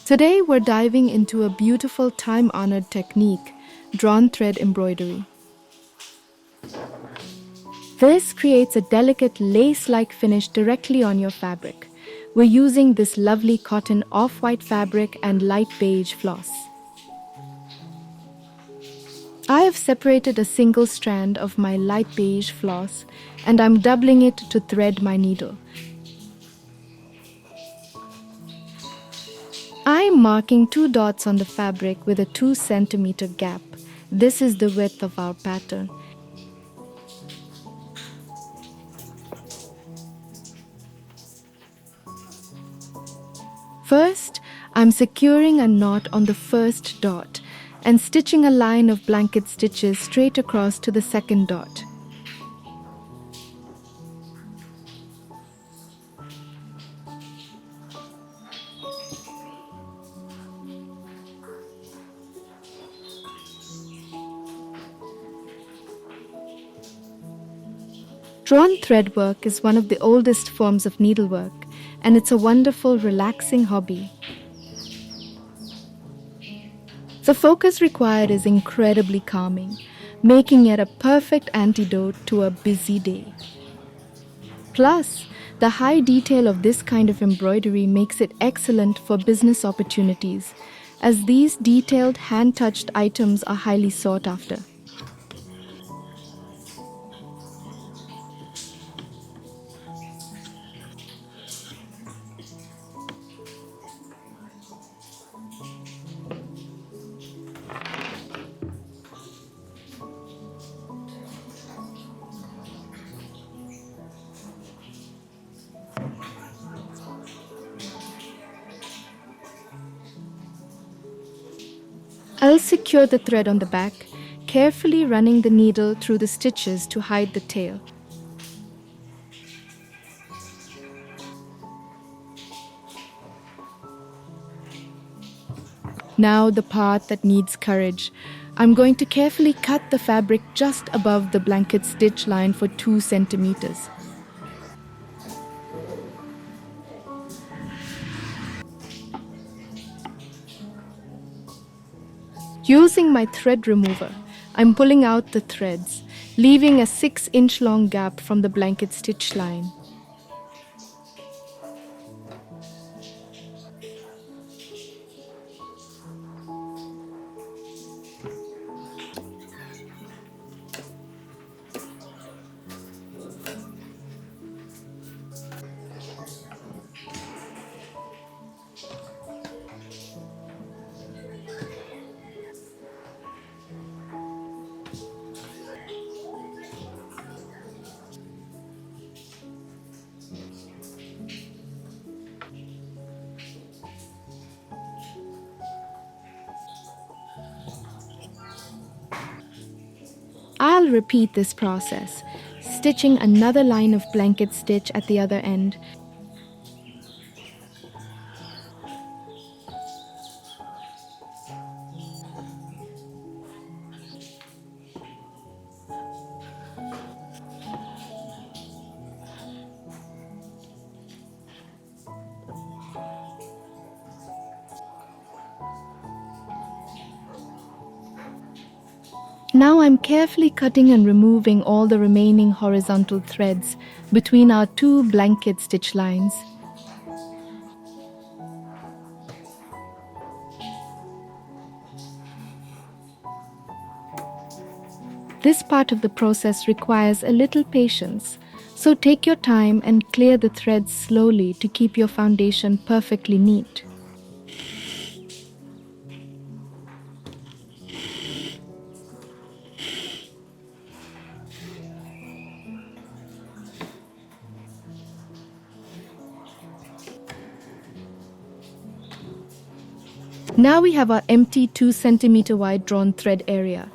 Today we're diving into a beautiful time-honored technique, drawn thread embroidery. This creates a delicate lace-like finish directly on your fabric. We're using this lovely cotton off-white fabric and light beige floss. I have separated a single strand of my light beige floss and I'm doubling it to thread my needle. I'm marking 2 dots on the fabric with a 2 centimeter gap. This is the width of our pattern. First, I'm securing a knot on the first dot and stitching a line of blanket stitches straight across to the second dot. Drawn threadwork is one of the oldest forms of needlework, and it's a wonderful, relaxing hobby. The focus required is incredibly calming, making it a perfect antidote to a busy day. Plus, the high detail of this kind of embroidery makes it excellent for business opportunities, as these detailed hand-touched items are highly sought after. I'll secure the thread on the back, carefully running the needle through the stitches to hide the tail. Now the part that needs courage. I'm going to carefully cut the fabric just above the blanket stitch line for 2 centimeters. Using my thread remover, I'm pulling out the threads, leaving a 6-inch long gap from the blanket stitch line. I'll repeat this process, stitching another line of blanket stitch at the other end. Now I'm carefully cutting and removing all the remaining horizontal threads between our 2 blanket stitch lines. This part of the process requires a little patience, so take your time and clear the threads slowly to keep your foundation perfectly neat. Now we have our empty 2 centimeter wide drawn thread area.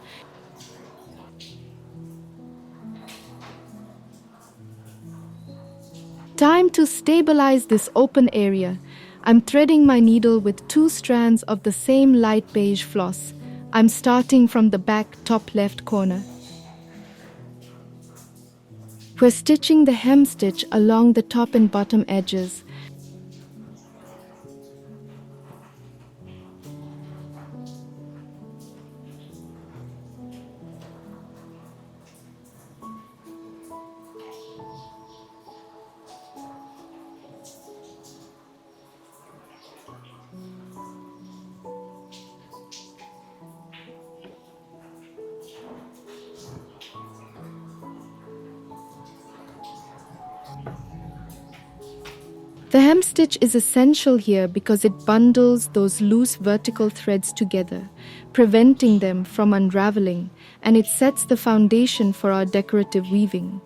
Time to stabilize this open area. I'm threading my needle with 2 strands of the same light beige floss. I'm starting from the back top left corner. We're stitching the hem stitch along the top and bottom edges. The hem stitch is essential here because it bundles those loose vertical threads together, preventing them from unraveling, and it sets the foundation for our decorative weaving.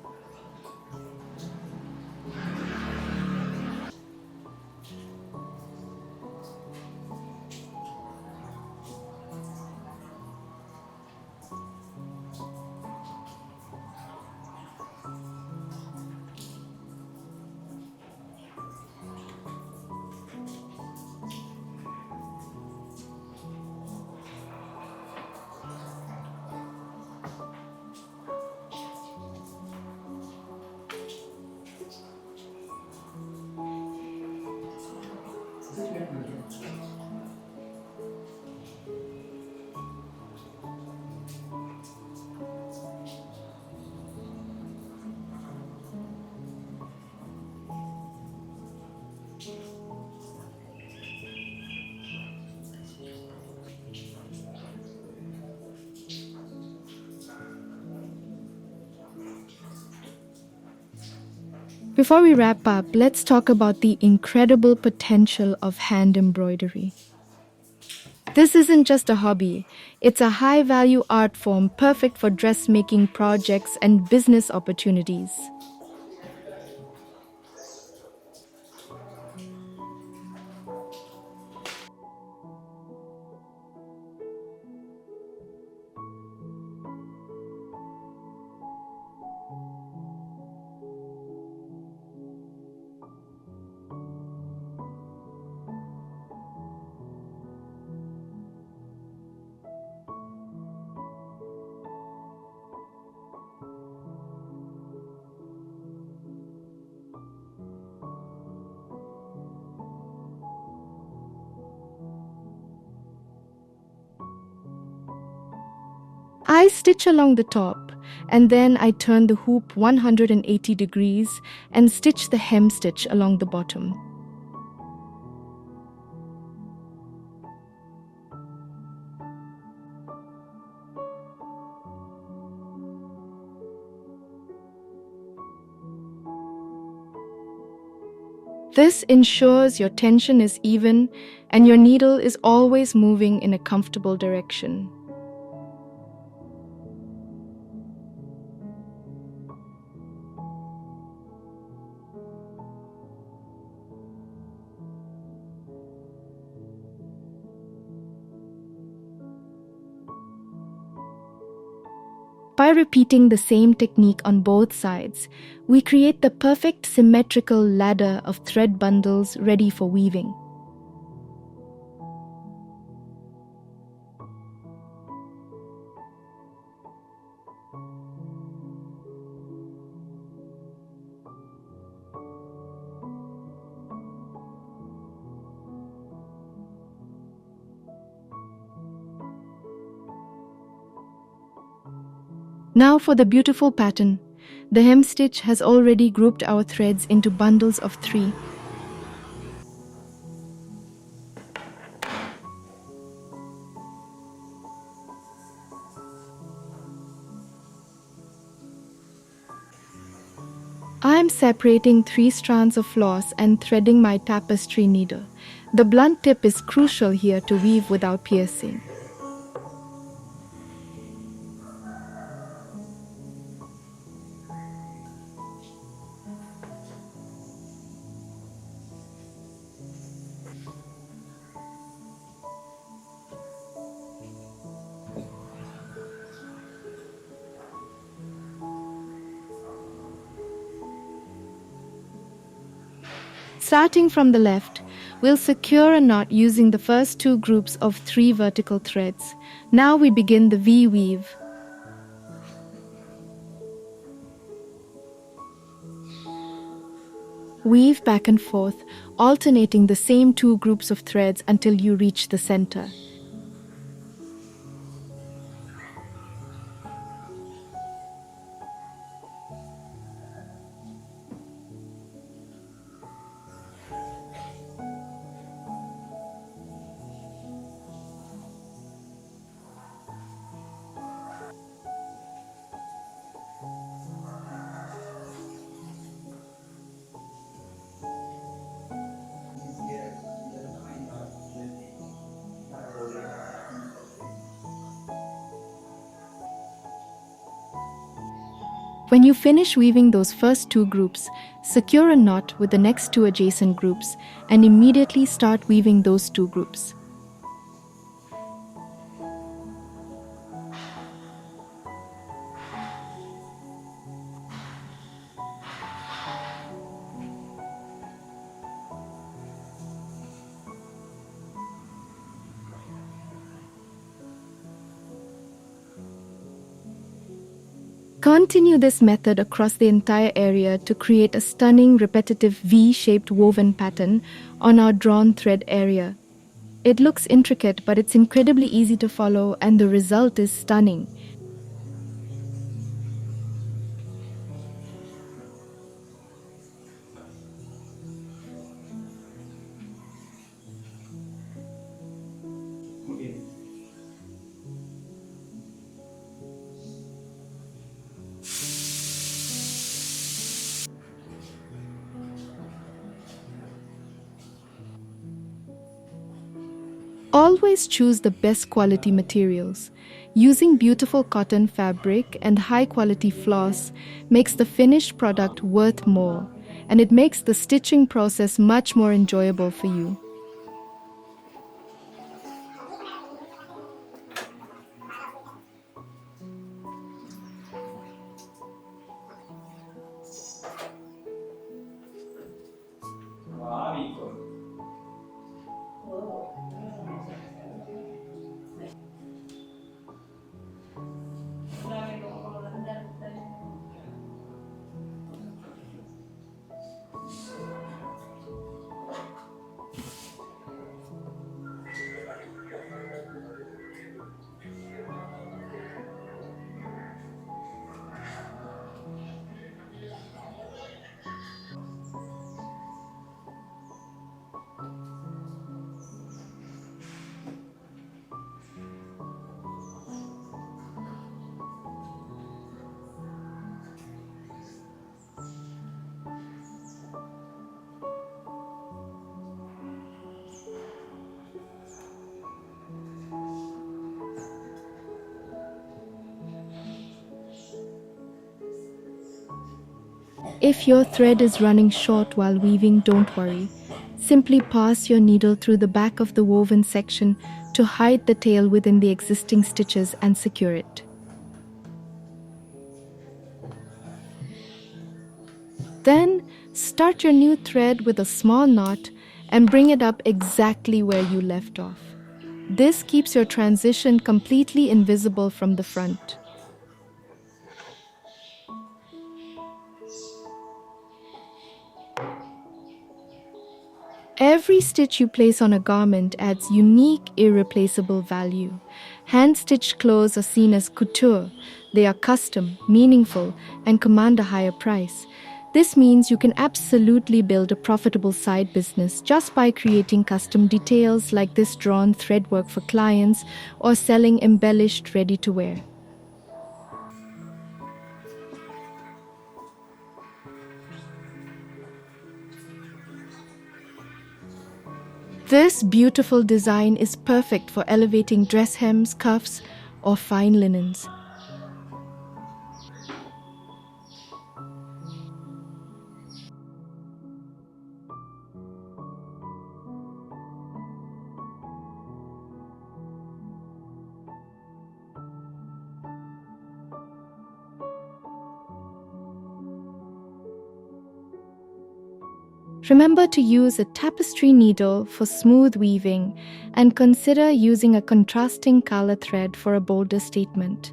Before we wrap up, let's talk about the incredible potential of hand embroidery. This isn't just a hobby, it's a high value art form perfect for dressmaking projects and business opportunities. I stitch along the top and then I turn the hoop 180 degrees and stitch the hem stitch along the bottom. This ensures your tension is even and your needle is always moving in a comfortable direction. By repeating the same technique on both sides, we create the perfect symmetrical ladder of thread bundles ready for weaving. Now for the beautiful pattern. The hem stitch has already grouped our threads into bundles of 3. I am separating 3 strands of floss and threading my tapestry needle. The blunt tip is crucial here to weave without piercing. Starting from the left, we'll secure a knot using the first 2 groups of 3 vertical threads. Now we begin the V-weave. Weave back and forth, alternating the same 2 groups of threads until you reach the center. When you finish weaving those first two groups, secure a knot with the next two adjacent groups and immediately start weaving those two groups. Continue this method across the entire area to create a stunning repetitive V-shaped woven pattern on our drawn thread area. It looks intricate, but it's incredibly easy to follow and the result is stunning. Always choose the best quality materials. Using beautiful cotton fabric and high quality floss makes the finished product worth more, and it makes the stitching process much more enjoyable for you. If your thread is running short while weaving, don't worry. Simply pass your needle through the back of the woven section to hide the tail within the existing stitches and secure it. Then, start your new thread with a small knot and bring it up exactly where you left off. This keeps your transition completely invisible from the front. Every stitch you place on a garment adds unique, irreplaceable value. Hand-stitched clothes are seen as couture. They are custom, meaningful, and command a higher price. This means you can absolutely build a profitable side business just by creating custom details like this drawn threadwork for clients or selling embellished ready-to-wear. This beautiful design is perfect for elevating dress hems, cuffs, or fine linens. Remember to use a tapestry needle for smooth weaving and consider using a contrasting color thread for a bolder statement.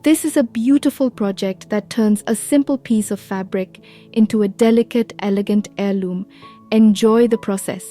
This is a beautiful project that turns a simple piece of fabric into a delicate, elegant heirloom. Enjoy the process.